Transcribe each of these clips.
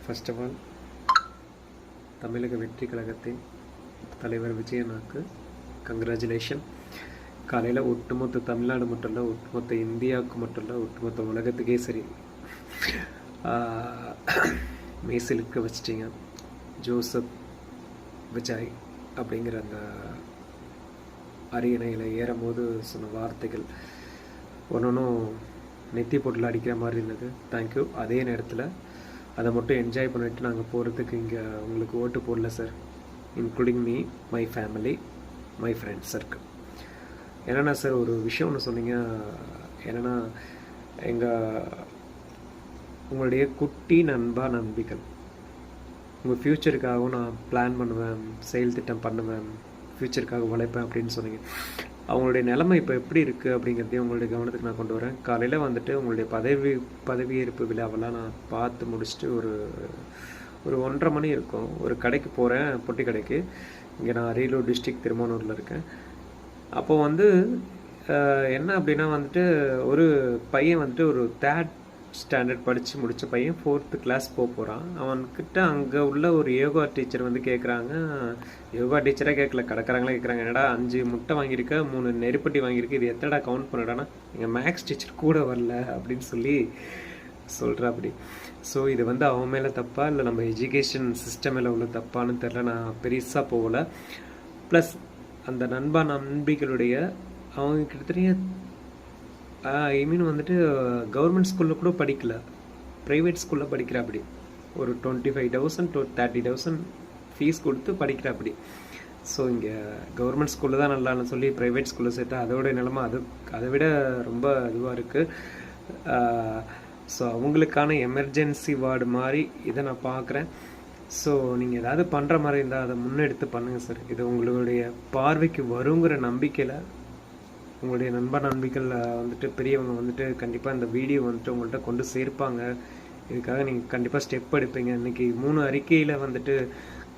First of all தமிழக வெற்றி கழகத்தின் தலைவர் விஜயனாக்கு கங்க்ராச்சுலேஷன். காலையில் ஒட்டுமொத்த தமிழ்நாடு மட்டும் இல்லை, ஒட்டுமொத்த இந்தியாவுக்கு மட்டும் இல்லை, ஒட்டுமொத்த உலகத்துக்கே சரி மேசிலுக்கு வச்சிட்டிங்க. ஜோசப் விஜய் அப்படிங்கிற அந்த அரியணையில் ஏறும்போது சொன்ன வார்த்தைகள் ஒன்றும் நெத்தி போட்டில் அடிக்கிற மாதிரி இருந்தது. தேங்க்யூ. அதே நேரத்தில் அதை மட்டும் என்ஜாய் பண்ணிவிட்டு நாங்கள் போகிறதுக்கு இங்கே உங்களுக்கு ஓட்டு போடல sir, including me, my family, my friends circle. என்னென்னா சார், ஒரு விஷயம் ஒன்று சொன்னீங்க. என்னென்னா, உங்களுடைய குட்டி நண்பிகள் உங்கள் ஃப்யூச்சருக்காகவும் நான் பிளான் பண்ணுவேன், செயல் திட்டம் பண்ணுவேன், ஃப்யூச்சருக்காக உழைப்பேன் அப்படின்னு சொன்னீங்க. அவங்களுடைய நிலைமை இப்போ எப்படி இருக்குது அப்படிங்கிறதையும் உங்களுடைய கவனத்துக்கு நான் கொண்டு வரேன். காலையில் வந்துட்டு உங்களுடைய பதவியேற்பு விழாவெல்லாம் நான் பார்த்து முடிச்சுட்டு ஒரு 1:30 மணி இருக்கும். ஒரு கடைக்கு போகிறேன், பொட்டி கடைக்கு. இங்கே நான் அரியலூர் டிஸ்ட்ரிக்ட் திருமானூரில் இருக்கேன். அப்போது என்ன அப்படின்னா வந்துட்டு ஒரு பையன் வந்துட்டு ஒரு 3rd ஸ்டாண்டர்ட் படித்து முடித்த பையன் 4th கிளாஸ் போகிறான். அவன்கிட்ட அங்கே உள்ள ஒரு யோகா டீச்சர் கேட்குறாங்க. யோகா டீச்சராக கேட்கல, கடைக்காரங்களே கேட்குறாங்க, என்னடா 5 முட்டை வாங்கியிருக்க, 3 நெருப்பட்டி வாங்கியிருக்கு, இது எத்தடா கவுண்ட் பண்ணடானா, எங்கள் மேக்ஸ் டீச்சர் கூட வரல அப்படின்னு சொல்கிறா. அப்படி ஸோ இது அவன் மேலே தப்பா இல்லை நம்ம எஜுகேஷன் சிஸ்டம் மேலே உள்ள தப்பான்னு தெரில. நான் பெருசாக போகலை. ப்ளஸ் அந்த நண்பிகளுடைய அவங்க கிட்டத்தட்ட ஐ மீன் கவர்மெண்ட் ஸ்கூலில் கூட படிக்கல, ப்ரைவேட் ஸ்கூலில் படிக்கிற. அப்படி ஒரு 25,000 to 30,000 ஃபீஸ் கொடுத்து படிக்கிற. அப்படி ஸோ இங்கே கவர்மெண்ட் ஸ்கூலில் தான் நல்லான்னு சொல்லி ப்ரைவேட் ஸ்கூலில் சேர்த்தா அதோடைய நிலமை அதை விட ரொம்ப இதுவாக இருக்குது. ஸோ அவங்களுக்கான எமர்ஜென்சி வார்டு மாதிரி இதை நான் பார்க்குறேன். ஸோ நீங்கள் ஏதாவது பண்ணுற மாதிரி இருந்தால் அதை முன்னெடுத்து பண்ணுங்கள் சார். இது உங்களுடைய பார்வைக்கு வருங்கிற நம்பிக்கையில் உங்களுடைய நண்பிகள் பெரியவங்க கண்டிப்பாக இந்த வீடியோ உங்கள்கிட்ட கொண்டு சேர்ப்பாங்க. இதுக்காக நீங்கள் கண்டிப்பாக ஸ்டெப் எடுப்பீங்க. இன்றைக்கி 3 அறிக்கையில்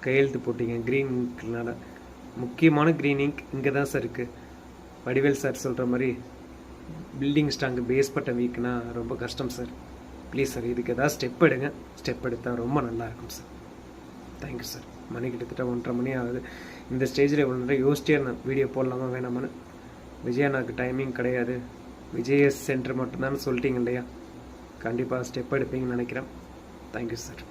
கையெழுத்து போட்டீங்க க்ரீன் இங்க்னால. முக்கியமான க்ரீன் இங்க் இங்கே தான் சார் இருக்குது. வடிவேல் சார் சொல்கிற மாதிரி பில்டிங் ஸ்ட்ராங்கு பேஸ் பட்ட வீக்னா ரொம்ப கஷ்டம் சார். ப்ளீஸ் சார், இதுக்கு ஏதாவது ஸ்டெப் எடுங்க. ஸ்டெப் எடுத்தால் ரொம்ப நல்லாயிருக்கும் சார். Thank you sir. மணி கிட்டத்தட்ட 1:30 மணி ஆகுது. இந்த ஸ்டேஜில் இவ்வளோ நேரம் யோசிச்சே இருந்தேன், வீடியோ போடலாமா வேணாமான்னு. விஜயனாக்கு டைமிங் கிடையாது, விஜயஸ் சென்டர் மட்டும்தான் சொல்லிட்டீங்க இல்லையா. கண்டிப்பாக ஸ்டெப் எடுப்பீங்கன்னு நினைக்கிறேன். Thank you sir.